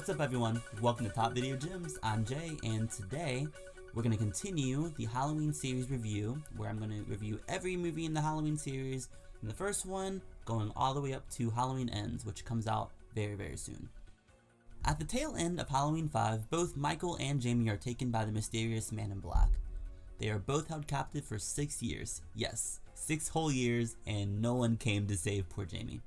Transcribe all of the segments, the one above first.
What's up everyone? Welcome to Top Video Gems. I'm Jay, and today we're going to continue the Halloween series review, where I'm going to review every movie in the Halloween series, from the first one going all the way up to Halloween Ends, which comes out very soon. At the tail end of Halloween 5, both Michael and Jamie are taken by the mysterious Man in Black. They are both held captive for 6 years. Yes, 6 whole years, and no one came to save poor Jamie.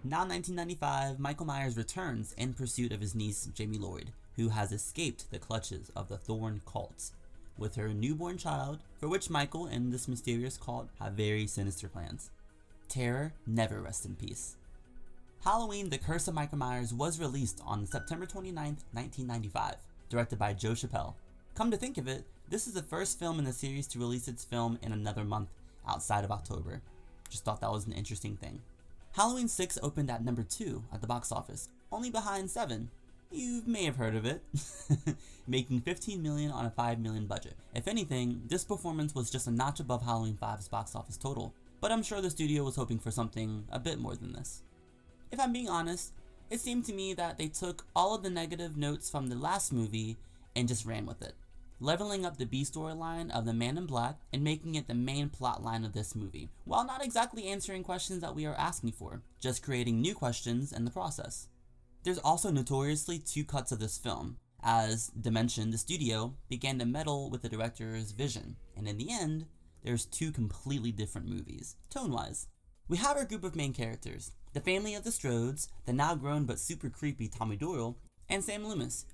Now 1995, Michael Myers returns in pursuit of his niece, Jamie Lloyd, who has escaped the clutches of the Thorn cult, with her newborn child, for which Michael and this mysterious cult have very sinister plans. Terror never rests in peace. Halloween: The Curse of Michael Myers was released on September 29th, 1995, directed by Joe Chappelle. Come to think of it, this is the first film in the series to release its film in another month outside of October. Just thought that was an interesting thing. Halloween 6 opened at number 2 at the box office, only behind 7. You may have heard of it, making $15 million on a $5 million budget. If anything, this performance was just a notch above Halloween 5's box office total, but I'm sure the studio was hoping for something a bit more than this. If I'm being honest, it seemed to me that they took all of the negative notes from the last movie and just ran with it, leveling up the B storyline of the Man in Black and making it the main plot line of this movie, while not exactly answering questions that we are asking for, just creating new questions in the process. There's also notoriously 2 cuts of this film, as Dimension, the studio, began to meddle with the director's vision, and in the end, there's 2 completely different movies, tone-wise. We have our group of main characters, the family of the Strodes, the now grown but super creepy Tommy Doyle, and Sam Loomis.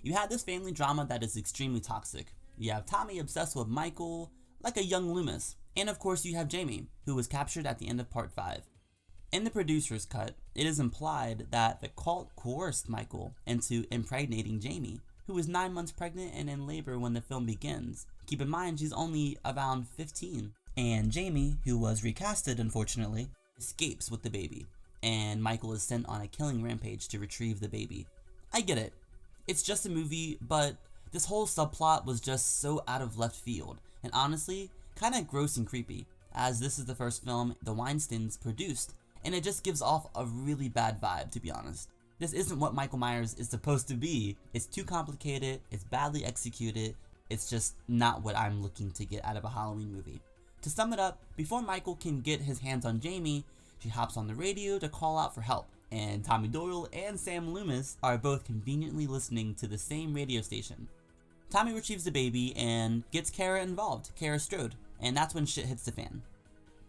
You have this family drama that is extremely toxic. You have Tommy obsessed with Michael, like a young Loomis. And of course you have Jamie, who was captured at the end of part 5. In the producer's cut, it is implied that the cult coerced Michael into impregnating Jamie, who is 9 months pregnant and in labor when the film begins. Keep in mind she's only around 15. And Jamie, who was recasted unfortunately, escapes with the baby. And Michael is sent on a killing rampage to retrieve the baby. I get it. It's just a movie, but this whole subplot was just so out of left field, and honestly, kinda gross and creepy, as this is the first film the Weinsteins produced, and it just gives off a really bad vibe, to be honest. This isn't what Michael Myers is supposed to be. It's too complicated, it's badly executed, it's just not what I'm looking to get out of a Halloween movie. To sum it up, before Michael can get his hands on Jamie, she hops on the radio to call out for help. And Tommy Doyle and Sam Loomis are both conveniently listening to the same radio station. Tommy retrieves the baby and gets Kara involved, Kara Strode, and that's when shit hits the fan.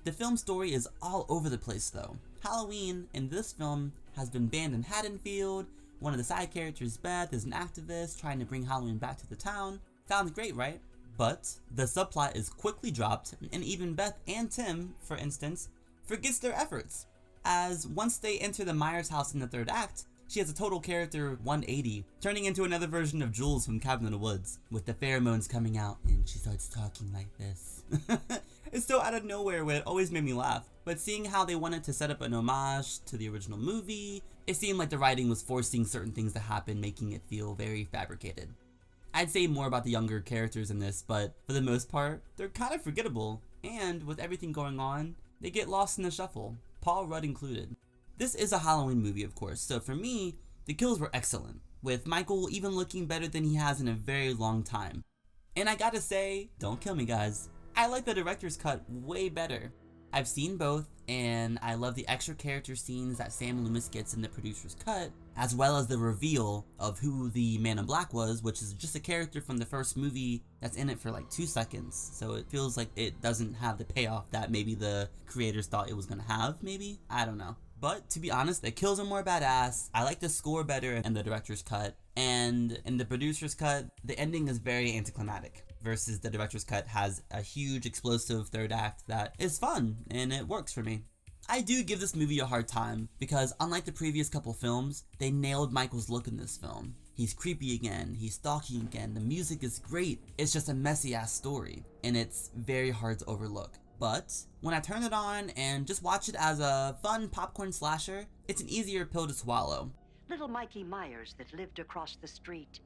The film story is all over the place though. Halloween in this film has been banned in Haddonfield. One of the side characters, Beth, is an activist trying to bring Halloween back to the town. Sounds great, right? But the subplot is quickly dropped, and even Beth and Tim, for instance, forgets their efforts. As once they enter the Myers house in the 3rd act, she has a total character 180, turning into another version of Jules from Cabin in the Woods, with the pheromones coming out and she starts talking like this. It's so out of nowhere, where it always made me laugh, but seeing how they wanted to set up an homage to the original movie, it seemed like the writing was forcing certain things to happen, making it feel very fabricated. I'd say more about the younger characters in this, but for the most part, they're kind of forgettable, and with everything going on, they get lost in the shuffle. Paul Rudd included. This is a Halloween movie, of course, so for me, the kills were excellent, with Michael even looking better than he has in a very long time. And I gotta say, don't kill me guys, I like the director's cut way better. I've seen both, and I love the extra character scenes that Sam Loomis gets in the producer's cut, as well as the reveal of who the Man in Black was, which is just a character from the first movie that's in it for like 2 seconds, so it feels like it doesn't have the payoff that maybe the creators thought it was gonna have, maybe? I don't know. But to be honest, the kills are more badass, I like the score better in the director's cut, and in the producer's cut, the ending is very anticlimactic, versus the director's cut has a huge explosive 3rd act that is fun, and it works for me. I do give this movie a hard time, because unlike the previous couple films, they nailed Michael's look in this film. He's creepy again, he's stalking again, the music is great, it's just a messy ass story, and it's very hard to overlook. But when I turn it on and just watch it as a fun popcorn slasher, it's an easier pill to swallow. Little Mikey Myers that lived across the street,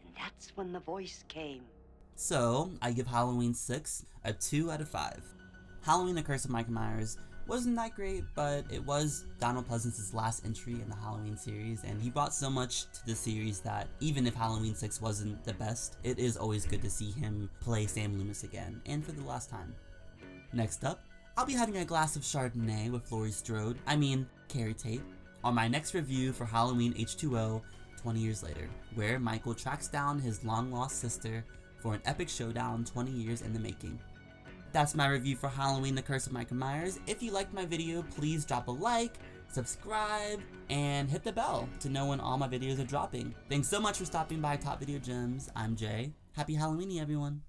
and that's when the voice came. So I give Halloween 6 a 2 out of 5. Halloween: The Curse of Michael Myers wasn't that great, but it was Donald Pleasance's last entry in the Halloween series, and he brought so much to the series that even if Halloween 6 wasn't the best, it is always good to see him play Sam Loomis again, and for the last time. Next up, I'll be having a glass of Chardonnay with Laurie Strode, Carrie Tate, on my next review for Halloween H2O 20 years later, where Michael tracks down his long-lost sister for an epic showdown 20 years in the making. That's my review for Halloween The Curse of Michael Myers. If you liked my video, please drop a like, subscribe, and hit the bell to know when all my videos are dropping. Thanks so much for stopping by Top Video Gems. I'm Jay. Happy Halloween, everyone.